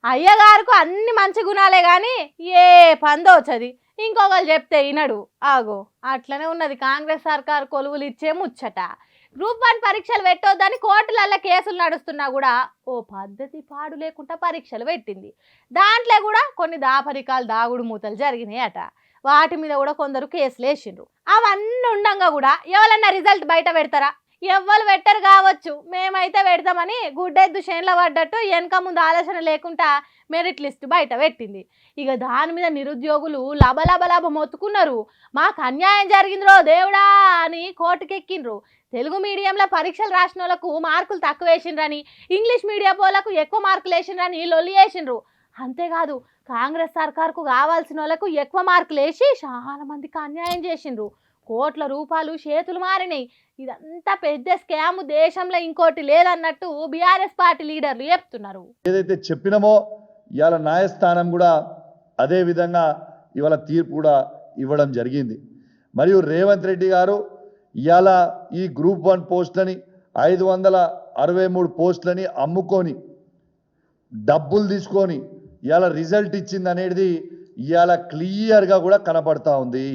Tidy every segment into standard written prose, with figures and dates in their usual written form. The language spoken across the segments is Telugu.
అయ్యగారుకు అన్ని మంచి గుణాలే గాని ఏ పందోచది ఇంకొకరు చెప్తే వినడు. ఆగో అట్లనే ఉన్నది కాంగ్రెస్ సర్కార్ కొలువులు ఇచ్చే ముచ్చట. గ్రూప్ 1 పరీక్షలు పెట్టొద్దని కోర్టులల్ల కేసులు నడుస్తున్నా కూడా ఓ పద్ధతి పాడు లేకుండా పరీక్షలు పెట్టింది. దాంట్లో కూడా కొన్ని దాపరికాలు దాగుడు మూతలు జరిగినాయట. వాటి మీద కూడా కొందరు కేసులు వేసిండ్రు. అవన్నీ ఉండంగా కూడా ఎవరన్నా రిజల్ట్ బయట పెడతారా? ఎవ్వరు పెట్టరు కావచ్చు, మేమైతే పెడతామని గుడ్డెద్దు చేనులో పడ్డట్టు వెనక ముందు ఆలోచన లేకుండా మెరిట్ లిస్ట్ బయట పెట్టింది. ఇక దాని మీద నిరుద్యోగులు లబలబలబ మొత్తుకున్నారు. మాకు అన్యాయం జరిగిందిరో దేవుడా అని కోర్టుకెక్కిండ్రు. తెలుగు మీడియంలో పరీక్షలు రాసిన వాళ్ళకు మార్కులు తక్కువ వేసిండ్రని, ఇంగ్లీష్ మీడియం వాళ్ళకు ఎక్కువ మార్కులు వేసిండ్రని లొల్లి వేసిండ్రు. అంతేకాదు కాంగ్రెస్ సర్కార్కు కావాల్సిన వాళ్ళకు ఎక్కువ మార్కులు వేసి చాలా మందికి అన్యాయం చేసిండ్రు. కోట్ల రూపాయలు చేతులు మారినాయి. ఇదంతా పెద్ద స్కామ్, దేశంలో ఇంకోటి లేదన్నట్టు బీఆర్ఎస్ పార్టీ లీడర్లు చెప్తున్నారు. ఏదైతే చెప్పినామో ఇవాళ న్యాయస్థానం కూడా అదే విధంగా ఇవాళ తీర్పు కూడా ఇవ్వడం జరిగింది. మరియు రేవంత్ రెడ్డి గారు ఇవాళ ఈ గ్రూప్ 1 పోస్టులని 563 పోస్టులని అమ్ముకొని డబ్బులు తీసుకొని ఇవాళ రిజల్ట్ ఇచ్చింది అనేది ఇవాళ క్లియర్గా కూడా కనపడతా ఉంది.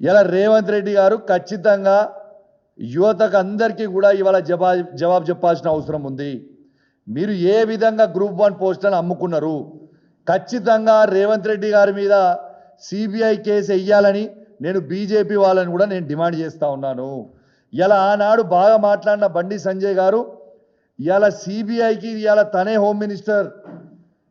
ఇలా రేవంత్ రెడ్డి గారు ఖచ్చితంగా యువతకు అందరికీ కూడా ఇవాళ జవాబు చెప్పాల్సిన అవసరం ఉంది. మీరు ఏ విధంగా గ్రూప్ 1 పోస్టులను అమ్ముకున్నారు? ఖచ్చితంగా రేవంత్ రెడ్డి గారి మీద సిబిఐ కేసు వేయాలని నేను బీజేపీ వాళ్ళని కూడా నేను డిమాండ్ చేస్తూ ఉన్నాను. ఇలా ఆనాడు బాగా మాట్లాడిన బండి సంజయ్ గారు ఇవాళ సిబిఐకి ఇవాళ తనే హోమ్ మినిస్టర్,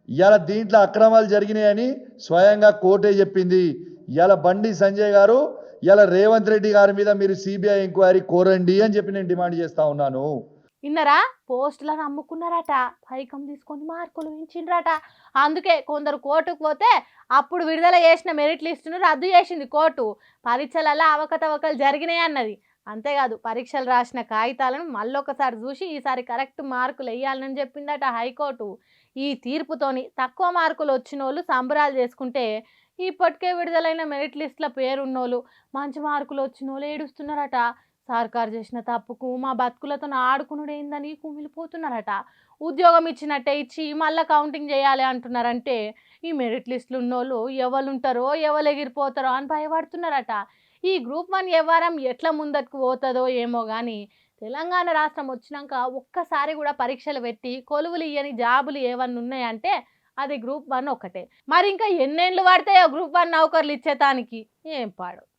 ఇవాళ దీంట్లో అక్రమాలు జరిగినాయని స్వయంగా కోర్టే చెప్పింది. ఇవాళ బండి సంజయ్ గారు ఇలా రేవంత్ రెడ్డి గారి మీద మీరు సిబిఐ ఎంక్వైరీ కోరండి అని చెప్పి నేను డిమాండ్ చేస్తా ఉన్నాను. విన్నరా? పోస్టులను అమ్ముకున్నారట, పైకం తీసుకొని మార్కులు ఇచ్చిండ్రట. అందుకే కొందరు కోర్టుకు పోతే అప్పుడు విడుదల చేసిన మెరిట్ లిస్టును రద్దు చేసింది కోర్టు. పరీక్షలలో అవకతవకలు జరిగినాయి అన్నది. అంతేకాదు పరీక్షలు రాసిన కాగితాలను మళ్ళొకసారి చూసి ఈసారి కరెక్ట్ మార్కులు వేయాలని చెప్పిందట హైకోర్టు. ఈ తీర్పుతోని తక్కువ మార్కులు వచ్చిన వాళ్ళు సంబరాలు చేసుకుంటే ఇప్పటికే విడుదలైన మెరిట్ లిస్టుల పేరున్నోళ్ళు, మంచి మార్కులు వచ్చిన వాళ్ళు ఏడుస్తున్నారట. సర్కారు చేసిన తప్పుకు మా బతుకులతో ఆడుకునుడేందని కుమిలిపోతున్నారట. ఉద్యోగం ఇచ్చినట్టే ఇచ్చి మళ్ళీ కౌంటింగ్ చేయాలి అంటున్నారంటే ఈ మెరిట్ లిస్టులు ఉన్నోళ్ళు ఎవరుంటారో ఎవరు ఎగిరిపోతారో అని భయపడుతున్నారట. ఈ గ్రూప్ 1 వ్యవహారం ఎట్లా ముందకు పోతుందో ఏమో కానీ తెలంగాణ రాష్ట్రం వచ్చినాక ఒక్కసారి కూడా పరీక్షలు పెట్టి కొలువులు ఇయ్యని జాబులు ఏమన్నా ఉన్నాయంటే అది గ్రూప్ 1 ఒకటే. మరి ఇంకా ఎన్నేళ్ళు పడతాయో గ్రూప్ 1 నౌకర్లు ఇచ్చేతానికి ఏం పాడు.